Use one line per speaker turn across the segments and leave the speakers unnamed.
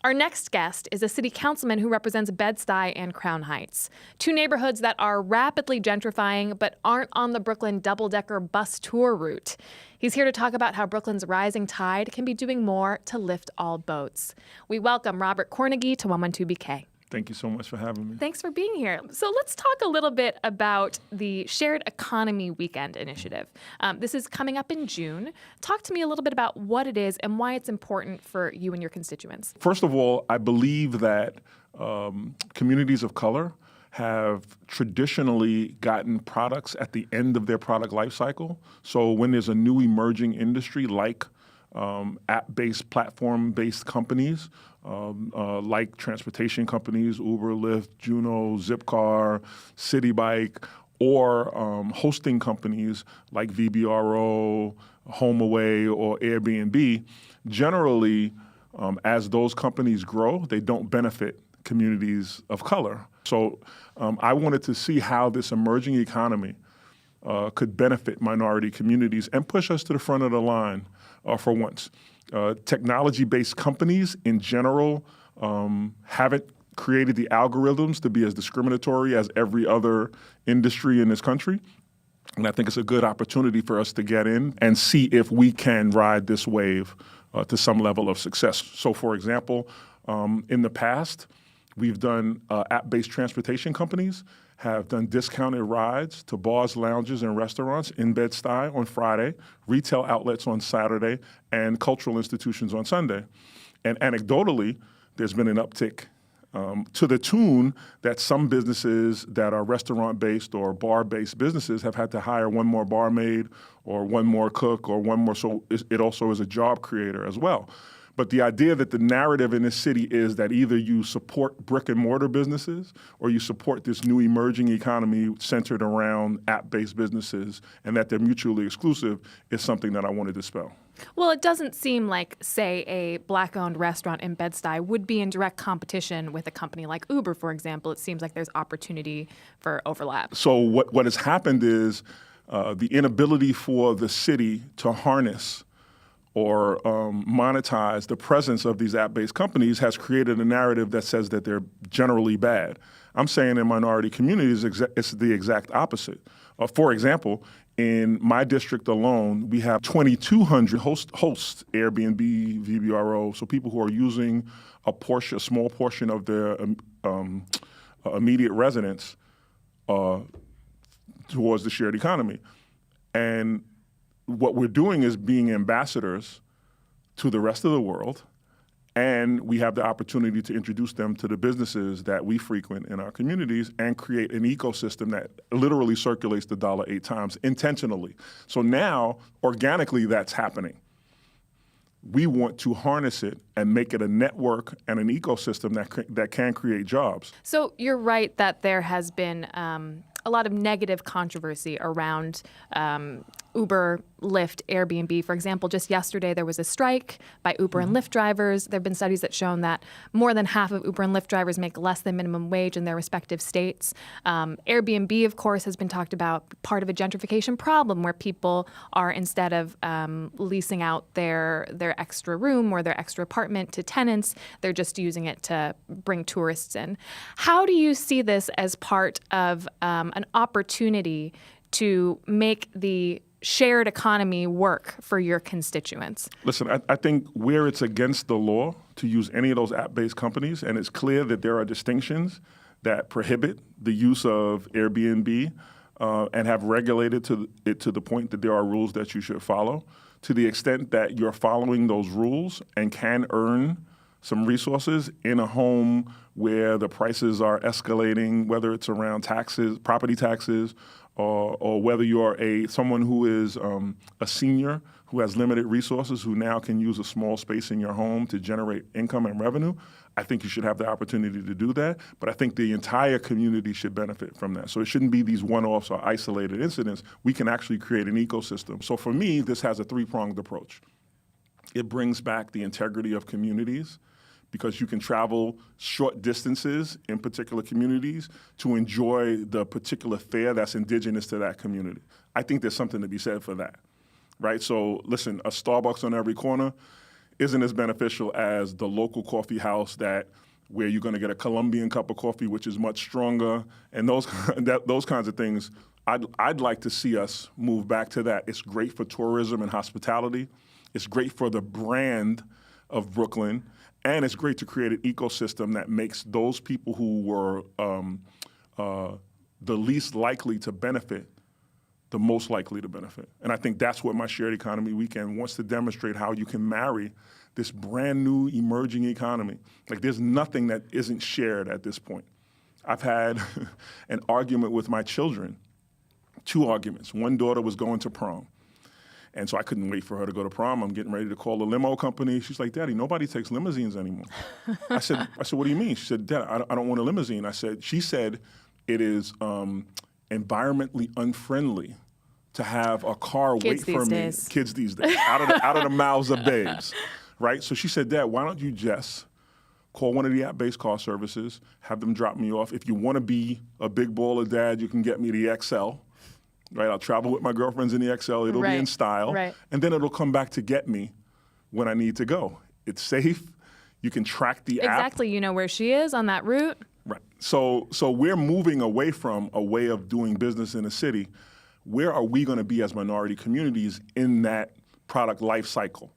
Our next guest is a city councilman who represents Bed-Stuy and Crown Heights, two neighborhoods that are rapidly gentrifying but aren't on the Brooklyn double-decker bus tour route. He's here to talk about how Brooklyn's rising tide can be doing more to lift all boats. We welcome Robert Cornegy to 112BK.
Thank you so much for having me.
Thanks for being here. So let's talk a little bit about the Shared Economy Weekend initiative. This is coming up in June. Talk to me a little bit about what it is and why it's important for you and your constituents.
First of all, I believe that communities of color have traditionally gotten products at the end of their product life cycle. So when there's a new emerging industry like app-based, platform-based companies, like transportation companies, Uber, Lyft, Juno, Zipcar, City Bike, or hosting companies like VBRO, HomeAway, or Airbnb, generally, as those companies grow, they don't benefit communities of color. So I wanted to see how this emerging economy could benefit minority communities and push us to the front of the line for once. Technology-based companies in general haven't created the algorithms to be as discriminatory as every other industry in this country. And I think it's a good opportunity for us to get in and see if we can ride this wave to some level of success. So for example, in the past, we've done app-based transportation companies have done discounted rides to bars, lounges, and restaurants in Bed-Stuy on Friday, retail outlets on Saturday, and cultural institutions on Sunday. And anecdotally, there's been an uptick to the tune that some businesses that are restaurant-based or bar-based businesses have had to hire one more barmaid or one more cook or one more, so it also is a job creator as well. But the idea that the narrative in this city is that either you support brick and mortar businesses or you support this new emerging economy centered around app-based businesses and that they're mutually exclusive is something that I want to dispel.
Well, it doesn't seem like, say, a Black-owned restaurant in Bed-Stuy would be in direct competition with a company like Uber, for example. It seems like there's opportunity for overlap.
So what has happened is the inability for the city to harness or monetize the presence of these app-based companies has created a narrative that says that they're generally bad. I'm saying in minority communities, it's the exact opposite. For example, in my district alone, we have 2,200 hosts, Airbnb, VBRO, so people who are using a small portion of their immediate residence towards the shared economy. And what we're doing is being ambassadors to the rest of the world, and we have the opportunity to introduce them to the businesses that we frequent in our communities and create an ecosystem that literally circulates the dollar 8 times intentionally. So now, organically, that's happening. We want to harness it and make it a network and an ecosystem that can create jobs.
So you're right that there has been a lot of negative controversy around Uber, Lyft, Airbnb. For example, just yesterday there was a strike by Uber and Lyft drivers. There have been studies that shown that more than half of Uber and Lyft drivers make less than minimum wage in their respective states. Airbnb, of course, has been talked about part of a gentrification problem where people are, instead of leasing out their extra room or their extra apartment to tenants, they're just using it to bring tourists in. How do you see this as part of an opportunity to make the shared economy work for your constituents?
Listen, I think where it's against the law to use any of those app-based companies, and it's clear that there are distinctions that prohibit the use of Airbnb and have regulated it to the point that there are rules that you should follow, to the extent that you're following those rules and can earn some resources in a home where the prices are escalating, whether it's around taxes, property taxes, or whether you're someone who is a senior who has limited resources who now can use a small space in your home to generate income and revenue. I think you should have the opportunity to do that, but I think the entire community should benefit from that. So it shouldn't be these one-offs or isolated incidents. We can actually create an ecosystem. So for me, this has a three-pronged approach. It brings back the integrity of communities, because you can travel short distances in particular communities to enjoy the particular fare that's indigenous to that community. I think there's something to be said for that, right? So listen, a Starbucks on every corner isn't as beneficial as the local coffee house where you're going to get a Colombian cup of coffee, which is much stronger, and those kinds of things. I'd like to see us move back to that. It's great for tourism and hospitality. It's great for the brand of Brooklyn, and it's great to create an ecosystem that makes those people who were the least likely to benefit the most likely to benefit. And I think that's what my Shared Economy Weekend wants to demonstrate, how you can marry this brand new emerging economy. Like, there's nothing that isn't shared at this point. I've had an argument with my children, 2 arguments. One daughter was going to prom. And so I couldn't wait for her to go to prom. I'm getting ready to call the limo company. She's like, Daddy, nobody takes limousines anymore. I said, what do you mean? She said, Dad, I don't want a limousine. She said it is environmentally unfriendly to have a car wait for me. Kids these days, out of the mouths of babes, right? So she said, Dad, why don't you just call one of the app-based car services, have them drop me off. If you want to be a big baller dad, you can get me the XL. Right, I'll travel with my girlfriends in the XL. It'll be in style, and then it'll come back to get me when I need to go. It's safe. You can track the app.
Exactly. You know where she is on that route.
Right. So we're moving away from a way of doing business in a city. Where are we going to be as minority communities in that product life cycle?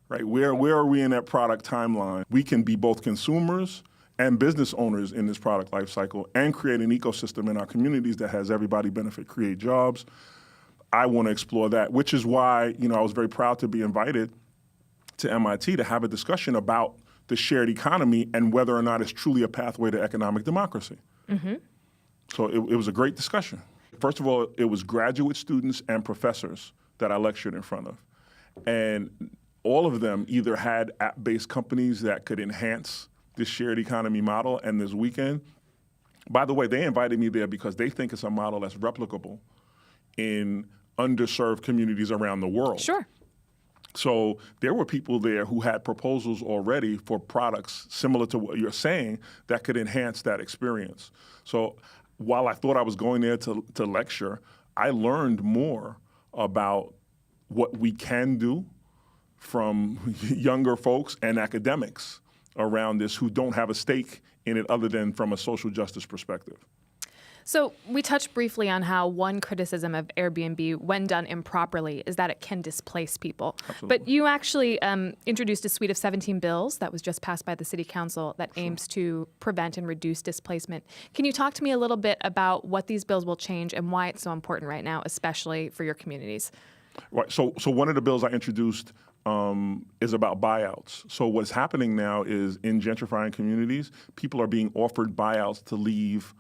Right. Where are we in that product timeline? We can be both consumers and business owners in this product life cycle and create an ecosystem in our communities that has everybody benefit, create jobs. I want to explore that, which is why, I was very proud to be invited to MIT to have a discussion about the shared economy and whether or not it's truly a pathway to economic democracy. Mm-hmm. So it was a great discussion. First of all, it was graduate students and professors that I lectured in front of. And all of them either had app-based companies that could enhance this shared economy model. And this weekend, by the way, they invited me there because they think it's a model that's replicable in underserved communities around the world.
Sure.
So there were people there who had proposals already for products similar to what you're saying that could enhance that experience. So while I thought I was going there to lecture, I learned more about what we can do from younger folks and academics around this who don't have a stake in it other than from a social justice perspective.
So we touched briefly on how one criticism of Airbnb, when done improperly, is that it can displace people.
Absolutely.
But you actually introduced a suite of 17 bills that was just passed by the City Council that aims to prevent and reduce displacement. Can you talk to me a little bit about what these bills will change and why it's so important right now, especially for your communities?
Right. So one of the bills I introduced is about buyouts. So what's happening now is in gentrifying communities, people are being offered buyouts to leave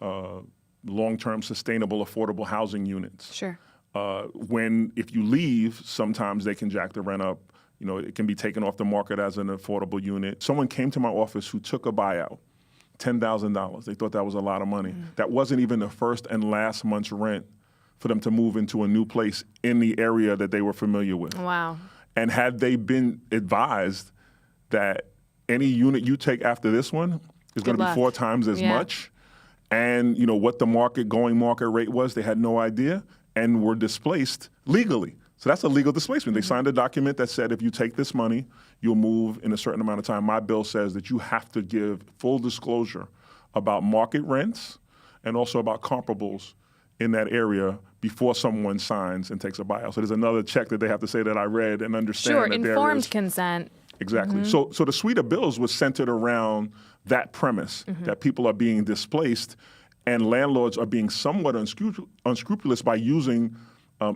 long-term sustainable affordable housing units.
Sure.
If you leave, sometimes they can jack the rent up. It can be taken off the market as an affordable unit. Someone came to my office who took a buyout, $10,000. They thought that was a lot of money. That wasn't even the first and last month's rent for them to move into a new place in the area that they were familiar with.
Wow.
And had they been advised that any unit you take after this one is going to be 4 times as much, and what the going market rate was, they had no idea and were displaced legally. So that's a legal displacement. They signed a document that said if you take this money, you'll move in a certain amount of time. My bill says that you have to give full disclosure about market rents and also about comparables in that area before someone signs and takes a buyout. So there's another check that they have to say that I read and understand that there is.
Sure, informed consent.
Exactly. So the suite of bills was centered around that premise, that people are being displaced and landlords are being somewhat unscrupulous by using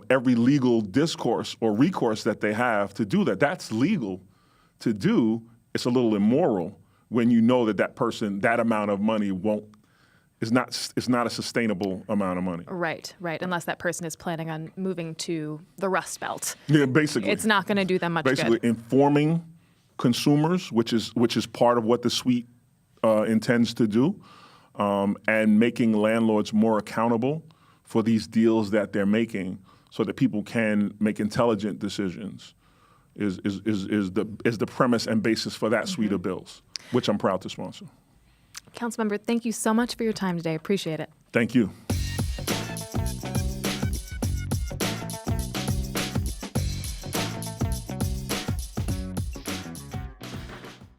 every legal discourse or recourse that they have to do that. That's legal to do. It's a little immoral when you know that person, that amount of money it's not a sustainable amount of money.
Right. Unless that person is planning on moving to the Rust Belt.
Yeah, basically.
It's not going to do them much good.
Basically, informing consumers, which is part of what the suite intends to do, and making landlords more accountable for these deals that they're making, so that people can make intelligent decisions, is the premise and basis for that suite of bills, which I'm proud to sponsor.
Councilmember, thank you so much for your time today. Appreciate it.
Thank you.